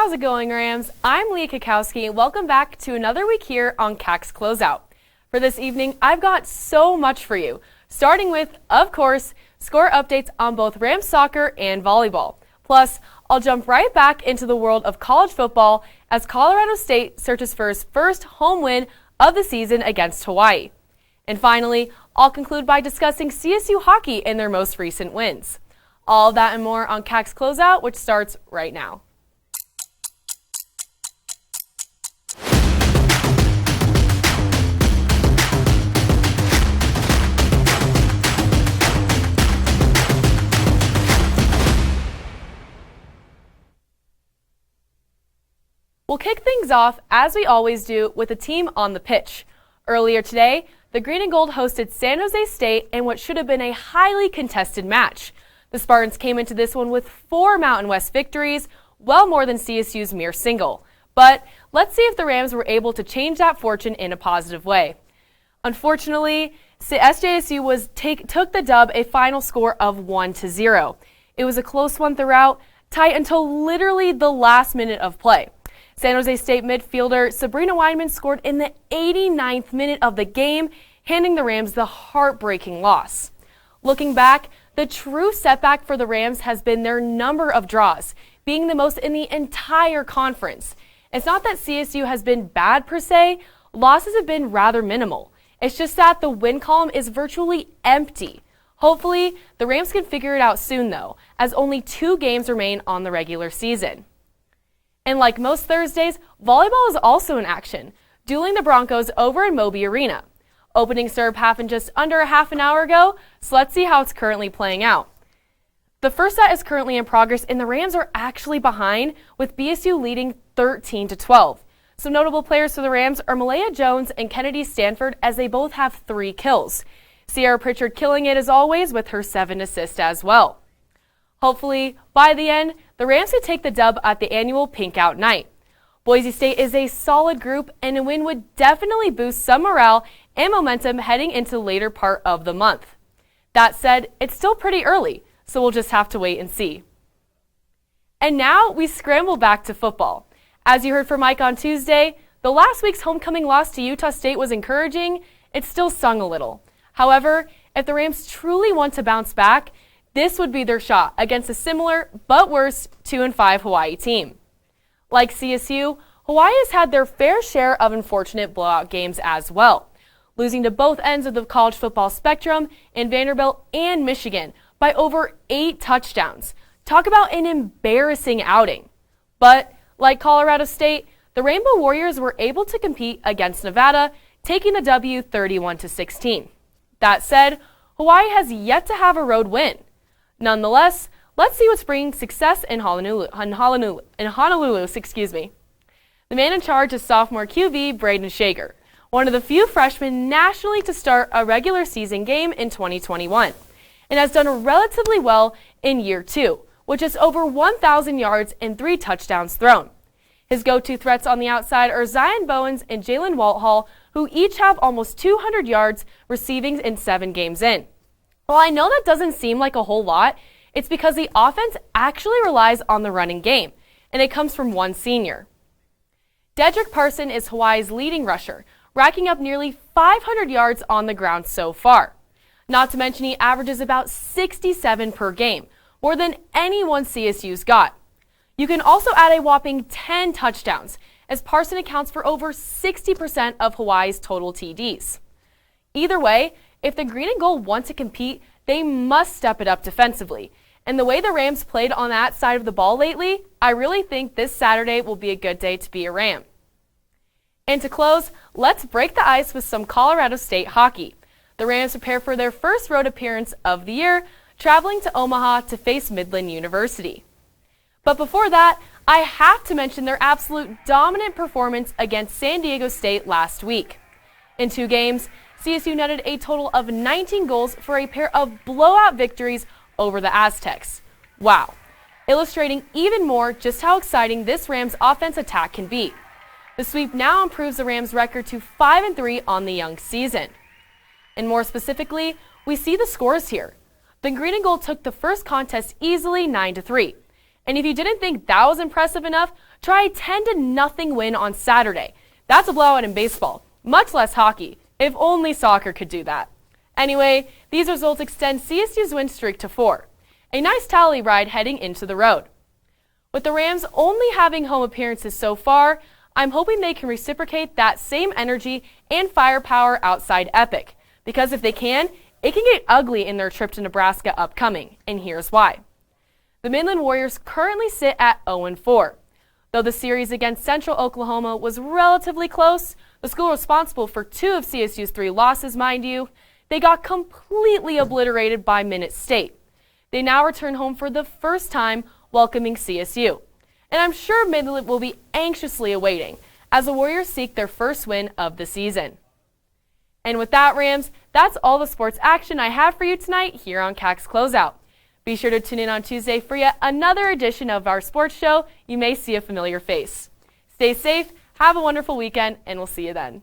How's it going, Rams? I'm Leah Cackowski, and welcome back to another week here on CAC's Closeout. For this evening, I've got so much for you, starting with, of course, score updates on both Rams soccer and volleyball. Plus, I'll jump right back into the world of college football as Colorado State searches for its first home win of the season against Hawaii. And finally, I'll conclude by discussing CSU hockey and their most recent wins. All of that and more on CAC's Closeout, which starts right now. We'll kick things off, as we always do, with a team on the pitch. Earlier today, the Green and Gold hosted San Jose State in what should have been a highly contested match. The Spartans came into this one with 4 Mountain West victories, well more than CSU's mere single. But let's see if the Rams were able to change that fortune in a positive way. Unfortunately, SJSU took the dub, a final score of 1-0. It was a close one throughout, tight until literally the last minute of play. San Jose State midfielder Sabrina Weinman scored in the 89th minute of the game, handing the Rams the heartbreaking loss. Looking back, the true setback for the Rams has been their number of draws, being the most in the entire conference. It's not that CSU has been bad per se, losses have been rather minimal. It's just that the win column is virtually empty. Hopefully, the Rams can figure it out soon though, as only 2 games remain on the regular season. And like most Thursdays, volleyball is also in action, dueling the Broncos over in Moby Arena. Opening serve happened just under a half an hour ago, so let's see how it's currently playing out. The first set is currently in progress, and the Rams are actually behind, with BSU leading 13-12. Some notable players for the Rams are Malaya Jones and Kennedy Stanford, as they both have 3 kills. Sierra Pritchard killing it as always with her 7 assists as well. Hopefully, by the end, the Rams could take the dub at the annual Pink Out Night. Boise State is a solid group, and a win would definitely boost some morale and momentum heading into the later part of the month. That said, it's still pretty early, so we'll just have to wait and see. And now we scramble back to football. As you heard from Mike on Tuesday, though last week's homecoming loss to Utah State was encouraging, it still stung a little. However, if the Rams truly want to bounce back, this would be their shot against a similar but worse 2-5 Hawaii team. Like CSU, Hawaii has had their fair share of unfortunate blowout games as well, losing to both ends of the college football spectrum in Vanderbilt and Michigan by over 8 touchdowns. Talk about an embarrassing outing. But like Colorado State, the Rainbow Warriors were able to compete against Nevada, taking the W 31-16. That said, Hawaii has yet to have a road win. Nonetheless, let's see what's bringing success in Honolulu. The man in charge is sophomore QB Braden Shager, one of the few freshmen nationally to start a regular season game in 2021, and has done relatively well in year 2, with just over 1,000 yards and 3 touchdowns thrown. His go-to threats on the outside are Zion Bowens and Jalen Walthall, who each have almost 200 yards receiving in 7 games in. While I know that doesn't seem like a whole lot, it's because the offense actually relies on the running game, and it comes from one senior. Dedrick Parson is Hawaii's leading rusher, racking up nearly 500 yards on the ground so far. Not to mention he averages about 67 per game, more than anyone CSU's got. You can also add a whopping 10 touchdowns, as Parson accounts for over 60% of Hawaii's total TDs. Either way, if the Green and Gold want to compete, they must step it up defensively. And the way the Rams played on that side of the ball lately, I really think this Saturday will be a good day to be a Ram. And to close, let's break the ice with some Colorado State hockey. The Rams prepare for their first road appearance of the year, traveling to Omaha to face Midland University. But before that, I have to mention their absolute dominant performance against San Diego State last week. In 2 games, CSU netted a total of 19 goals for a pair of blowout victories over the Aztecs. Wow. Illustrating even more just how exciting this Rams offense attack can be. The sweep now improves the Rams' record to 5-3 on the young season. And more specifically, we see the scores here. The Green and Gold took the first contest easily 9-3. And if you didn't think that was impressive enough, Try a 10-0 win on Saturday. That's a blowout in baseball, much less hockey. If only soccer could do that. Anyway, these results extend CSU's win streak to 4. A nice tally ride heading into the road. With the Rams only having home appearances so far, I'm hoping they can reciprocate that same energy and firepower outside Epic. Because if they can, it can get ugly in their trip to Nebraska upcoming, and here's why. The Midland Warriors currently sit at 0-4. Though the series against Central Oklahoma was relatively close, the school responsible for 2 of CSU's 3 losses, mind you, they got completely obliterated by Minute State. They now return home for the first time welcoming CSU. And I'm sure Midland will be anxiously awaiting as the Warriors seek their first win of the season. And with that, Rams, that's all the sports action I have for you tonight here on CAC's Closeout. Be sure to tune in on Tuesday for yet another edition of our sports show. You may see a familiar face. Stay safe, have a wonderful weekend, and we'll see you then.